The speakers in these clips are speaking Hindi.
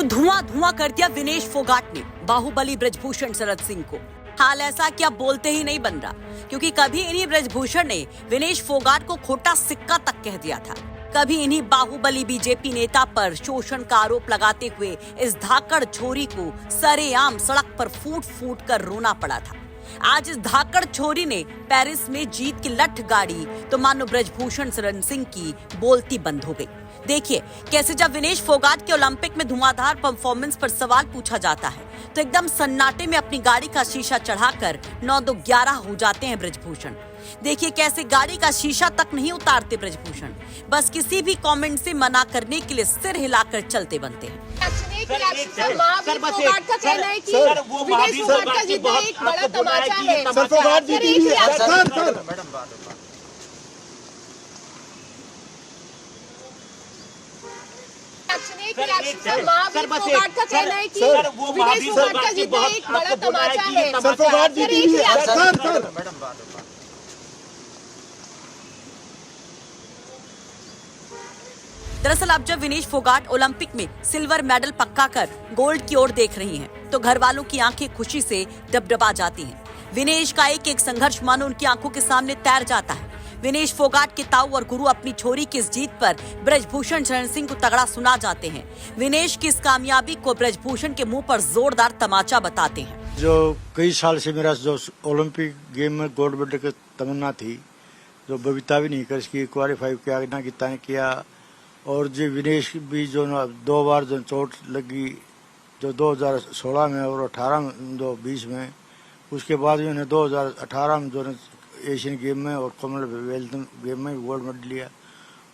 तो धुआं धुआं कर दिया विनेश फोगाट ने बाहुबली ब्रजभूषण शरद सिंह को। हाल ऐसा क्या बोलते ही नहीं बन रहा, क्योंकि कभी इन्हीं ब्रजभूषण ने विनेश फोगाट को खोटा सिक्का तक कह दिया था। कभी इन्हीं बाहुबली बीजेपी नेता पर शोषण का आरोप लगाते हुए इस धाकड़ छोरी को सरेआम सड़क पर फूट फूट कर रोना पड़ा था। आज इस धाकड़ छोरी ने पेरिस में जीत की लठ गाड़ी तो मानो ब्रजभूषण शरण सिंह की बोलती बंद हो गई। देखिए कैसे जब विनेश फोगाट के ओलंपिक में धुआंधार परफॉर्मेंस पर सवाल पूछा जाता है तो एकदम सन्नाटे में अपनी गाड़ी का शीशा चढ़ाकर 9-2-11 हो जाते हैं ब्रजभूषण। देखिए कैसे गाड़ी का शीशा तक नहीं उतारते ब्रजभूषण, बस किसी भी कमेंट से मना करने के लिए सिर हिलाकर चलते बनते हैं। दरअसल अब जब विनेश फोगाट ओलंपिक में सिल्वर मेडल पक्का कर गोल्ड की ओर देख रही हैं, तो घर वालों की आंखें खुशी से डबडबा जाती हैं। विनेश का एक एक संघर्ष मानो उनकी आंखों के सामने तैर जाता है। विनेश फोगाट के ताऊ और गुरु अपनी छोरी की इस जीत पर ब्रजभूषण शरण सिंह को तगड़ा सुना जाते हैं। विनेश की इस कामयाबी को ब्रजभूषण के मुंह पर जोरदार तमाचा बताते हैं। जो कई साल से मेरा जो ओलंपिक गेम में गोल्ड मेडल की तमन्ना थी, जो बबीता भी नहीं कर सकी, क्वालिफाई किया और जो विनेश भी जो 2 बार जो चोट लगी, जो 2016 में और 18 में 2020 में, उसके बाद भी उन्हें 2018 में जो एशियन गेम में और कॉमनवेल्थ गेम में गोल्ड मेडल लिया।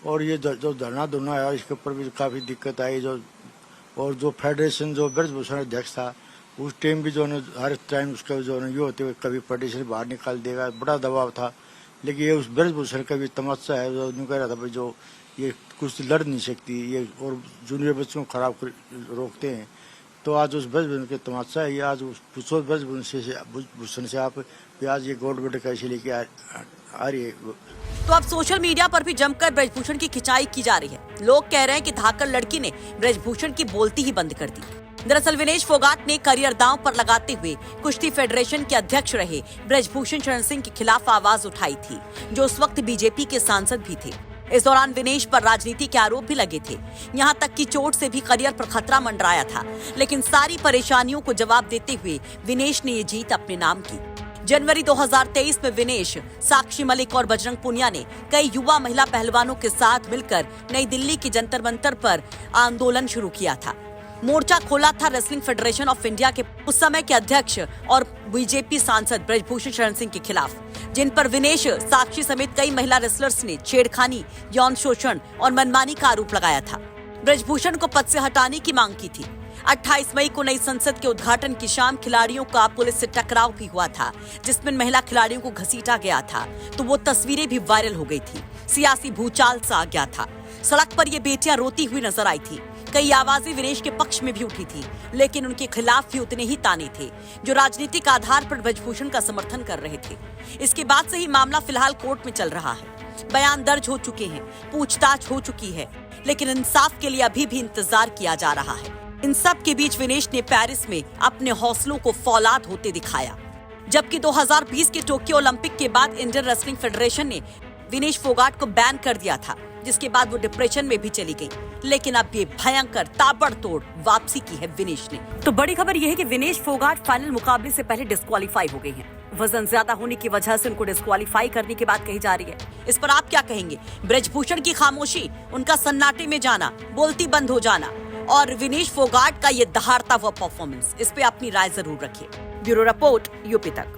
और ये जो धरना धुना है इसके ऊपर भी काफ़ी दिक्कत आई। और जो फेडरेशन जो ब्रजभूषण अध्यक्ष था उस टाइम भी जो हर टाइम उसका जो ये होते हुए कभी फेडरेशन बाहर निकाल देगा, बड़ा दबाव था। लेकिन ये उस ब्रजभूषण का भी तमस्या है, जो कह रहा था भाई जो ये कुछ लड़ नहीं सकती ये और जूनियर बच्चों को खराब रोकते हैं। तो आज उस ब्रजभूषण के तमाशा है, ये आज पूछो ब्रजभूषण से आप आज ये गोल्ड मेडल कैसे लेके आ रही है। तो अब सोशल मीडिया पर भी जमकर ब्रजभूषण की खिंचाई की जा रही है। लोग कह रहे हैं कि धाकड़ लड़की ने ब्रजभूषण की बोलती ही बंद कर दी। दरअसल विनेश फोगाट ने करियर दांव पर लगाते हुए कुश्ती फेडरेशन के अध्यक्ष रहे ब्रजभूषण शरण सिंह के खिलाफ आवाज उठाई थी, जो उस वक्त बीजेपी के सांसद भी थे। इस दौरान विनेश पर राजनीति के आरोप भी लगे थे, यहाँ तक कि चोट से भी करियर पर खतरा मंडराया था। लेकिन सारी परेशानियों को जवाब देते हुए विनेश ने ये जीत अपने नाम की। जनवरी 2023 में विनेश, साक्षी मलिक और बजरंग पुनिया ने कई युवा महिला पहलवानों के साथ मिलकर नई दिल्ली के जंतर मंतर पर आंदोलन शुरू किया था। मोर्चा खोला था रेसलिंग फेडरेशन ऑफ इंडिया के उस समय के अध्यक्ष और बीजेपी सांसद ब्रजभूषण शरण सिंह के खिलाफ, जिन पर विनेश, साक्षी समेत कई महिला रेसलर्स ने छेड़खानी, यौन शोषण और मनमानी का आरोप लगाया था। ब्रजभूषण को पद से हटाने की मांग की थी। 28 मई को नई संसद के उद्घाटन की शाम खिलाड़ियों का पुलिस से टकराव भी हुआ था, जिसमें महिला खिलाड़ियों को घसीटा गया था। तो वो तस्वीरें भी वायरल हो गई थी। सियासी भूचाल सा आ गया था। सड़क पर ये बेटियां रोती हुई नजर आई थी। कई आवाजें विनेश के पक्ष में भी उठी थी, लेकिन उनके खिलाफ भी उतने ही ताने थे जो राजनीतिक आधार पर ब्रजभूषण का समर्थन कर रहे थे। इसके बाद से ही मामला फिलहाल कोर्ट में चल रहा है। बयान दर्ज हो चुके हैं, पूछताछ हो चुकी है, लेकिन इंसाफ के लिए अभी भी इंतजार किया जा रहा है। इन सब के बीच विनेश ने पेरिस में अपने हौसलों को फौलाद होते दिखाया। जबकि 2020 के टोक्यो ओलंपिक के बाद इंडियन रेसलिंग फेडरेशन ने विनेश फोगाट को बैन कर दिया था, जिसके बाद वो डिप्रेशन में भी चली गई। लेकिन अब ये भयंकर ताबड़तोड़ वापसी की है विनेश ने। तो बड़ी खबर यह है कि विनेश फोगाट फाइनल मुकाबले से पहले डिस्क्वालीफाई हो गई हैं। वजन ज्यादा होने की वजह से उनको डिस्क्वालीफाई करने की बात कही जा रही है। इस पर आप क्या कहेंगे? ब्रजभूषण की खामोशी, उनका सन्नाटे में जाना, बोलती बंद हो जाना और विनेश फोगाट का ये दहाड़ता हुआ परफॉर्मेंस, इस पे अपनी राय जरूर रखिए। ब्यूरो रिपोर्ट, यूपी तक।